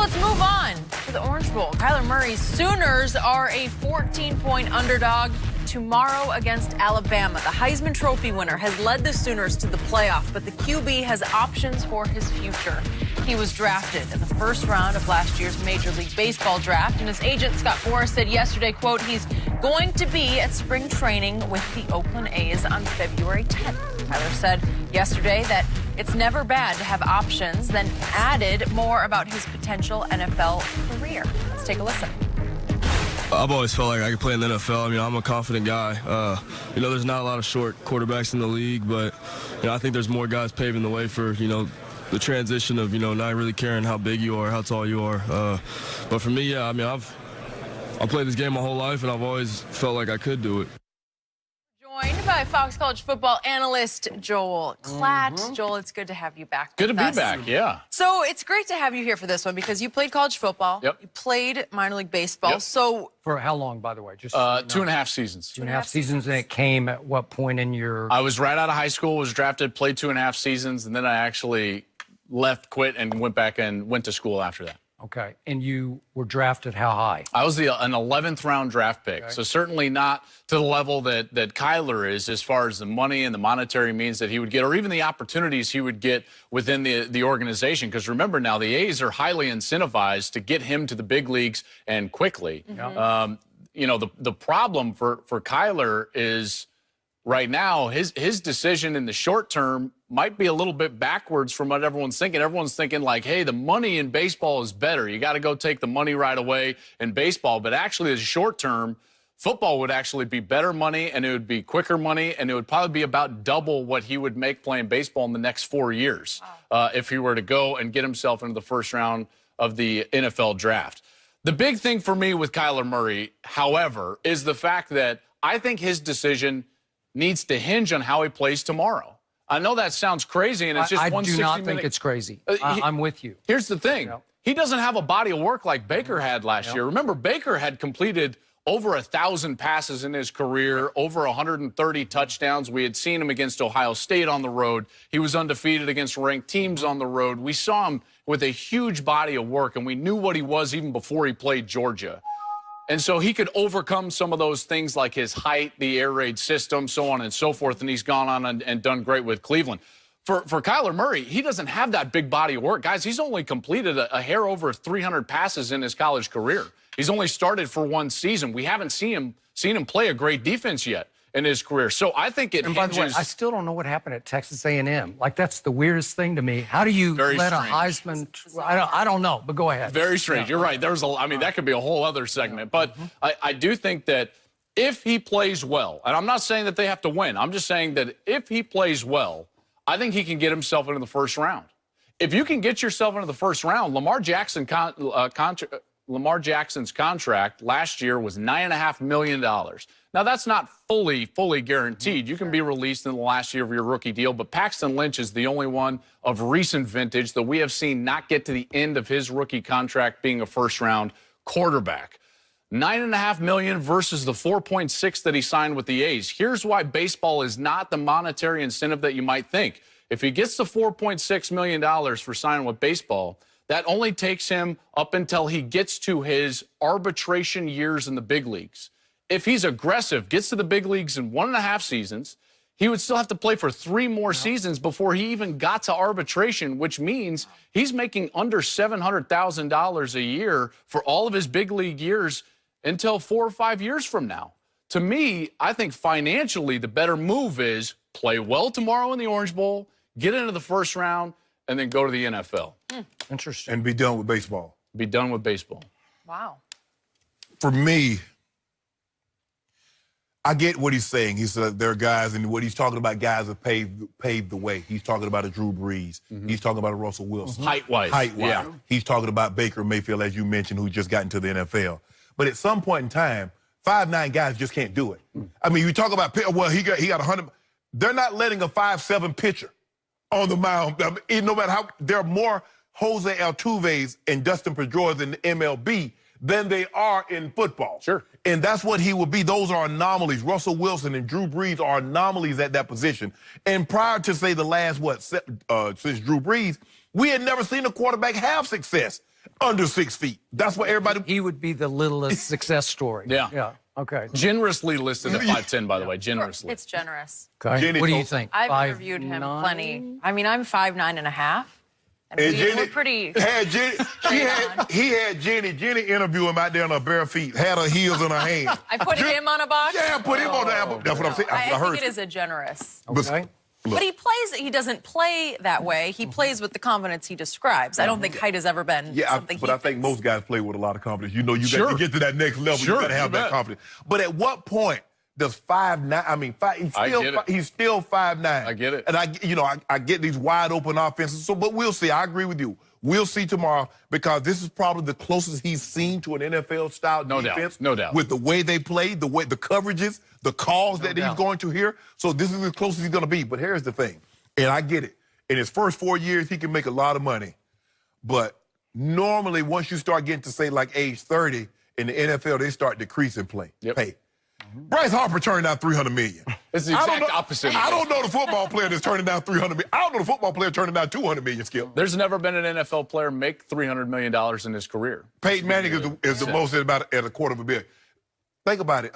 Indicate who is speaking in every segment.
Speaker 1: let's move on to the Orange Bowl. Kyler Murray's Sooners are a 14-point underdog tomorrow against Alabama. The Heisman Trophy winner has led the Sooners to the playoff, but the QB has options for his future. He was drafted in the first round of last year's Major League Baseball draft, and his agent, Scott Boras, said yesterday, quote, he's going to be at spring training with the Oakland A's on February 10th. Kyler said yesterday that it's never bad to have options, then added more about his potential NFL career. Let's take a listen.
Speaker 2: I've always felt like I could play in the NFL. I mean, I'm a confident guy. There's not a lot of short quarterbacks in the league, but, I think there's more guys paving the way for, the transition of, not really caring how big you are, how tall you are. But for me, yeah, I mean, I've played this game my whole life, and I've always felt like I could do it.
Speaker 1: Joined by Fox College football analyst Joel Klatt. Joel, it's good to have you back.
Speaker 3: Good to be back, yeah.
Speaker 1: So it's great to have you here for this one because you played college football.
Speaker 3: Yep.
Speaker 1: You played minor league baseball.
Speaker 3: Yep.
Speaker 1: So
Speaker 4: for how long, by the way? Just
Speaker 3: 2.5 seasons.
Speaker 4: 2.5 seasons, and it came at what point in your?
Speaker 3: I was right out of high school, was drafted, played 2.5 seasons, and then I actually left, quit, and went back and went to school after that.
Speaker 4: Okay, and you were drafted how high?
Speaker 3: I was an 11th round draft pick,
Speaker 4: okay.
Speaker 3: So certainly not to the level that Kyler is as far as the money and the monetary means that he would get, or even the opportunities he would get within the organization. Because remember now, the A's are highly incentivized to get him to the big leagues and quickly. The problem for Kyler is right now his decision in the short term might be a little bit backwards from what everyone's thinking. Everyone's thinking like, hey, the money in baseball is better. You got to go take the money right away in baseball. But actually, as short term, football would actually be better money, and it would be quicker money, and it would probably be about double what he would make playing baseball in the next 4 years if he were to go and get himself into the first round of the NFL draft. The big thing for me with Kyler Murray, however, is the fact that I think his decision needs to hinge on how he plays tomorrow. I know that sounds crazy, and it's just
Speaker 4: I
Speaker 3: one 60-minute.
Speaker 4: do not think it's crazy. I'm with you.
Speaker 3: Here's the thing.
Speaker 4: Yep.
Speaker 3: He doesn't have a body of work like Baker had last year. Remember, Baker had completed over 1,000 passes in his career, over 130 touchdowns. We had seen him against Ohio State on the road. He was undefeated against ranked teams on the road. We saw him with a huge body of work, and we knew what he was even before he played Georgia. And so he could overcome some of those things like his height, the air raid system, so on and so forth, and he's gone on and done great with Cleveland. For Kyler Murray, he doesn't have that big body of work. Guys, he's only completed a hair over 300 passes in his college career. He's only started for one season. We haven't seen him play a great defense yet in his career. So I think it hinges.
Speaker 4: And by the way, I still don't know what happened at Texas A&M. Like, that's the weirdest thing to me. How do you let a Heisman? I don't know, but go ahead.
Speaker 3: Very strange. Yeah. You're right. That could be a whole other segment. But I do think that if he plays well, and I'm not saying that they have to win. I'm just saying that if he plays well, I think he can get himself into the first round. If you can get yourself into the first round, Lamar Jackson's contract last year was $9.5 million. Now, that's not fully guaranteed. You can be released in the last year of your rookie deal, but Paxton Lynch is the only one of recent vintage that we have seen not get to the end of his rookie contract being a first-round quarterback. $9.5 million versus the $4.6 that he signed with the A's. Here's why baseball is not the monetary incentive that you might think. If he gets the $4.6 million for signing with baseball, that only takes him up until he gets to his arbitration years in the big leagues. If he's aggressive, gets to the big leagues in 1.5 seasons, he would still have to play for 3 more seasons before he even got to arbitration, which means he's making under $700,000 a year for all of his big league years until 4 or 5 years from now. To me, I think financially the better move is play well tomorrow in the Orange Bowl, get into the first round, and then go to the NFL.
Speaker 4: Interesting.
Speaker 5: And be done with baseball.
Speaker 3: Be done with baseball.
Speaker 1: Wow.
Speaker 5: For me, I get what he's saying. He said there are guys, and what he's talking about, guys have paved the way. He's talking about a Drew Brees. He's talking about a Russell Wilson.
Speaker 3: Height-wise.
Speaker 5: Yeah. He's talking about Baker Mayfield, as you mentioned, who just got into the NFL. But at some point in time, 5'9" guys just can't do it. I mean, you talk about, well, he got 100. They're not letting a 5'7" pitcher on the mound. No matter how, there are more Jose Altuve's and Dustin Pedroias in the MLB than they are in football.
Speaker 3: Sure.
Speaker 5: And that's what he would be. Those are anomalies. Russell Wilson and Drew Brees are anomalies at that position. And prior to, say, the last, since Drew Brees, we had never seen a quarterback have success under 6 feet. That's what everybody.
Speaker 4: He would be the littlest success story.
Speaker 3: Yeah.
Speaker 4: Yeah. Okay.
Speaker 3: Generously listed at 5'10", by the way, generously.
Speaker 1: It's generous.
Speaker 4: Okay.
Speaker 5: Jenny
Speaker 4: What do you
Speaker 5: told-
Speaker 4: think?
Speaker 1: I've
Speaker 4: 5'9"?
Speaker 1: interviewed him plenty. I mean, I'm 5'9.5". And
Speaker 5: And
Speaker 1: we're pretty.
Speaker 5: had Jenny, he had Jenny interview him out there on her bare feet, had her heels in her hand.
Speaker 1: I put him on a box.
Speaker 5: Yeah, put him on the album. That's what I'm saying.
Speaker 1: I
Speaker 5: heard.
Speaker 1: think it is a generous.
Speaker 4: Okay.
Speaker 1: But he doesn't play that way. He plays with the confidence he describes. I don't think height has ever been something
Speaker 5: but I think most guys play with a lot of confidence. You know, you got
Speaker 3: Sure.
Speaker 5: to get to that next level.
Speaker 3: Sure,
Speaker 5: You got to have
Speaker 3: you
Speaker 5: that
Speaker 3: bet.
Speaker 5: confidence. But at what point does 5'9"? I mean, he's still 5'9".
Speaker 3: I get it.
Speaker 5: And I get these wide open offenses. So, but we'll see. I agree with you. We'll see tomorrow because this is probably the closest he's seen to an NFL style defense.
Speaker 3: No doubt.
Speaker 5: With the way they play, the coverages, the calls that he's going to hear. So this is as close as he's going to be. But here's the thing, and I get it. In his first 4 years, he can make a lot of money. But normally, once you start getting to, say, like age 30, in the NFL, they start decreasing pay. Bryce Harper turned down $300 million.
Speaker 3: It's the exact opposite.
Speaker 5: I don't know the football player that's turning down $300 million. I don't know the football player turning down $200 million, Skip.
Speaker 3: There's never been an NFL player make $300 million in his career.
Speaker 5: Peyton Manning is the most at a quarter of a billion. Think about it,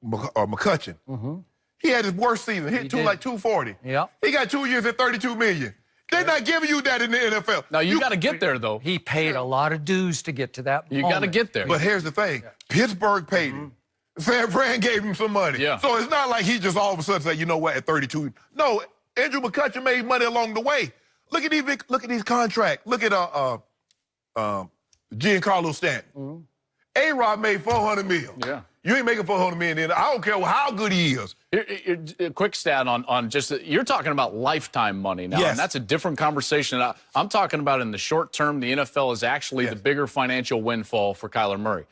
Speaker 5: McCutcheon. He had his worst season, hit like 240.
Speaker 4: Yeah.
Speaker 5: He got 2 years at $32 million. They're not giving you that in the NFL.
Speaker 3: Now, you got to get there, though.
Speaker 4: He paid a lot of dues to get to that
Speaker 3: You got to get there.
Speaker 5: But here's the thing. Pittsburgh paid him. San Fran gave him some money.
Speaker 3: Yeah.
Speaker 5: So it's not like he just all of a sudden said, you know what, at 32. No, Andrew McCutcheon made money along the way. Look at these contracts. Look at Giancarlo Stanton. A-Rod made $400 million.
Speaker 3: Yeah.
Speaker 5: You ain't making $400 million. I don't care how good he is.
Speaker 3: A quick stat on just you're talking about lifetime money now,
Speaker 5: Yes.
Speaker 3: and that's a different conversation. I'm talking about in the short term, the NFL is actually the bigger financial windfall for Kyler Murray.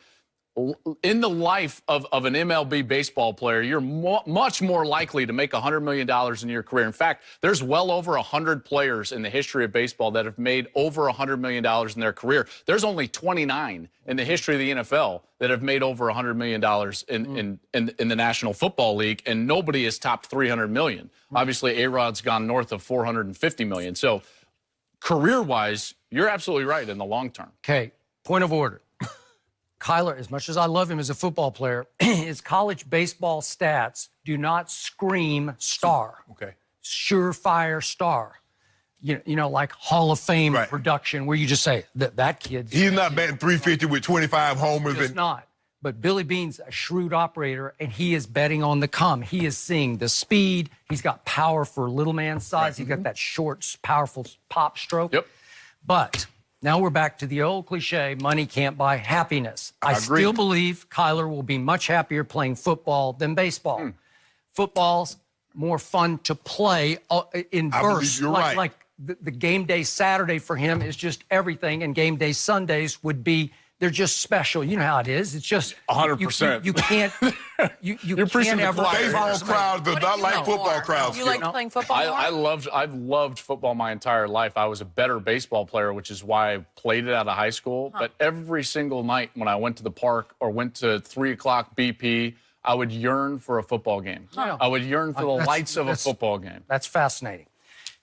Speaker 3: In the life of an MLB baseball player, you're much more likely to make $100 million in your career. In fact, there's well over 100 players in the history of baseball that have made over $100 million in their career. There's only 29 in the history of the NFL that have made over $100 million in the National Football League, and nobody has topped $300 million. Obviously, A-Rod's gone north of $450 million. So career-wise, you're absolutely right in the long term.
Speaker 4: Okay, point of order. Kyler, as much as I love him as a football player, his college baseball stats do not scream star.
Speaker 5: Okay.
Speaker 4: Surefire star. You know, like Hall of Fame
Speaker 5: Right.
Speaker 4: production, where you just say, that kid's
Speaker 5: He's not batting 350 with 25 homers.
Speaker 4: just not. But Billy Bean's a shrewd operator, and he is betting on the come. He is seeing the speed. He's got power for little man size. He's got that short, powerful pop stroke.
Speaker 3: Yep.
Speaker 4: But now we're back to the old cliche, money can't buy happiness. I
Speaker 5: agree.
Speaker 4: still believe Kyler will be much happier playing football than baseball. Football's more fun to play in
Speaker 5: I believe
Speaker 4: bursts.
Speaker 5: you're right.
Speaker 4: Like the game day Saturday for him is just everything, and game day Sundays would be, they're just special. You know how it is. It's just
Speaker 3: 100%.
Speaker 4: You can't you
Speaker 3: preaching
Speaker 4: can't
Speaker 3: the
Speaker 4: ever
Speaker 3: choir.
Speaker 5: Baseball crowds do
Speaker 1: What do
Speaker 5: not
Speaker 1: you
Speaker 5: like
Speaker 1: know
Speaker 5: football
Speaker 1: more?
Speaker 5: crowds.
Speaker 1: You like playing football more?
Speaker 3: I've loved football my entire life. I was a better baseball player, which is why I played it out of high school. But every single night when I went to the park or went to 3 o'clock BP, I would yearn for a football game. I would yearn for the lights of a football game.
Speaker 4: That's fascinating.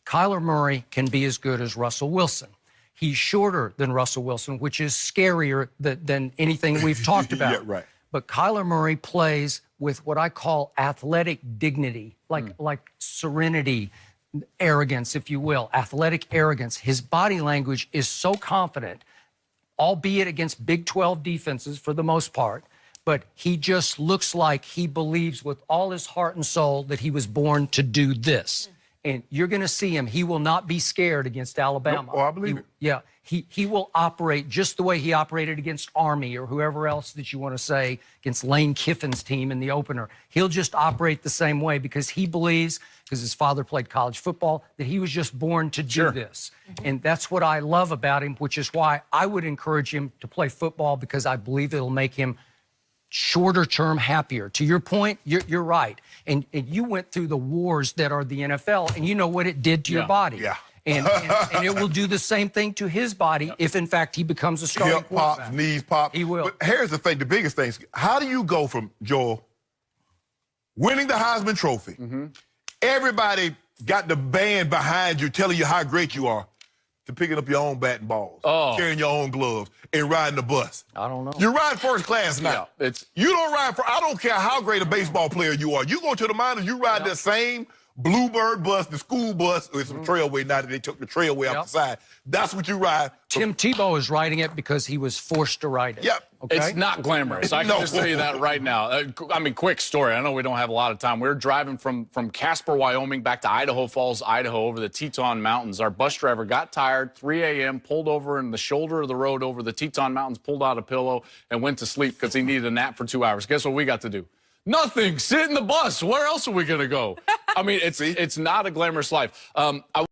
Speaker 4: Kyler Murray can be as good as Russell Wilson. He's shorter than Russell Wilson, which is scarier than anything we've talked about.
Speaker 5: Yeah, right.
Speaker 4: But Kyler Murray plays with what I call athletic dignity, like serenity, arrogance, if you will, athletic arrogance. His body language is so confident, albeit against Big 12 defenses for the most part, but he just looks like he believes with all his heart and soul that he was born to do this. And you're going to see him. He will not be scared against Alabama.
Speaker 5: Nope. Oh, I believe it.
Speaker 4: Yeah, he will operate just the way he operated against Army or whoever else that you want to say, against Lane Kiffin's team in the opener. He'll just operate the same way because he believes, because his father played college football, that he was just born to do this. And that's what I love about him, which is why I would encourage him to play football, because I believe it'll make him shorter term happier. To your point, you're right. And you went through the wars that are the NFL, and you know what it did to your body.
Speaker 5: Yeah.
Speaker 4: And it will do the same thing to his body if, in fact, he becomes a starting
Speaker 5: Hip pops,
Speaker 4: quarterback.
Speaker 5: knees pop.
Speaker 4: He will.
Speaker 5: But here's the thing, the biggest thing. How do you go from, Joel, winning the Heisman Trophy, everybody got the band behind you telling you how great you are, to picking up your own bat and balls,
Speaker 3: Oh.
Speaker 5: carrying your own gloves, and riding the bus?
Speaker 4: I don't know.
Speaker 5: You ride first class now.
Speaker 3: Yeah,
Speaker 5: you don't ride for. I don't care how great a baseball player you are. You go to the minors, you ride that same Bluebird bus, the school bus, with some trailway. Now that they took the trailway off the side, that's what you ride.
Speaker 4: Tim Tebow is riding it because he was forced to ride it.
Speaker 5: Yep.
Speaker 4: Okay?
Speaker 3: It's not glamorous. I can just tell you that right now. I mean, quick story. I know we don't have a lot of time. We were driving from Casper, Wyoming, back to Idaho Falls, Idaho, over the Teton Mountains. Our bus driver got tired, 3 a.m., pulled over in the shoulder of the road over the Teton Mountains, pulled out a pillow, and went to sleep because he needed a nap for 2 hours. Guess what we got to do? Nothing. Sit in the bus. Where else are we going to go? I mean, it's not a glamorous life.